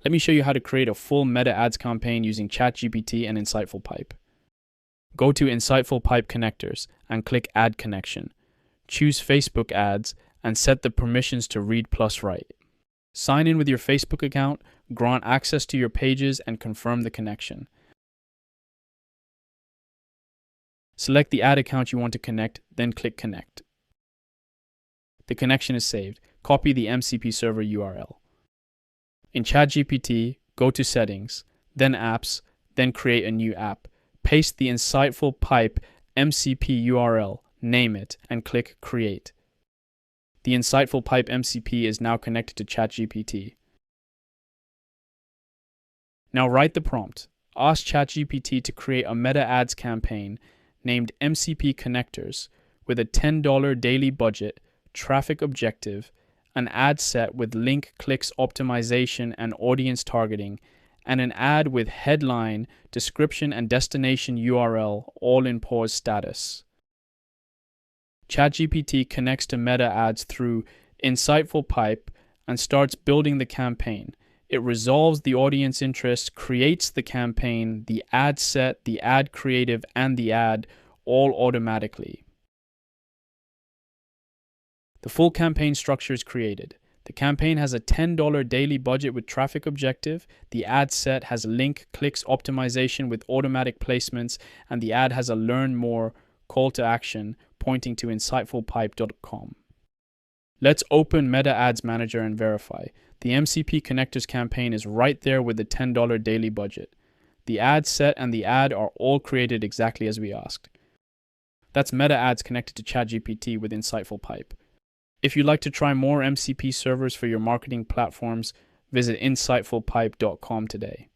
Let me show you how to create a full meta ads campaign using ChatGPT and InsightfulPipe. Go to InsightfulPipe connectors and click Add Connection. Choose Facebook ads and set the permissions to read plus write. Sign in with your Facebook account, grant access to your pages, and confirm the connection. Select the ad account you want to connect, then click Connect. The connection is saved. Copy the MCP Server URL. In ChatGPT, go to Settings, then Apps, then create a new app. Paste the InsightfulPipe MCP URL, name it, and click Create. The InsightfulPipe MCP is now connected to ChatGPT. Now write the prompt. Ask ChatGPT to create a meta ads campaign named MCP Connectors with a $10 daily budget, traffic objective, an ad set with link clicks optimization and audience targeting, and an ad with headline, description, and destination URL all in pause status. ChatGPT connects to meta ads through InsightfulPipe and starts building the campaign. It resolves the audience interest, creates the campaign, the ad set, the ad creative, and the ad all automatically. The full campaign structure is created. The campaign has a $10 daily budget with traffic objective, the ad set has link clicks optimization with automatic placements, and the ad has a learn more call to action pointing to insightfulpipe.com. Let's open Meta Ads Manager and verify. The MCP Connectors campaign is right there with the $10 daily budget. The ad set and the ad are all created exactly as we asked. That's Meta Ads connected to ChatGPT with InsightfulPipe. If you'd like to try more MCP servers for your marketing platforms, visit insightfulpipe.com today.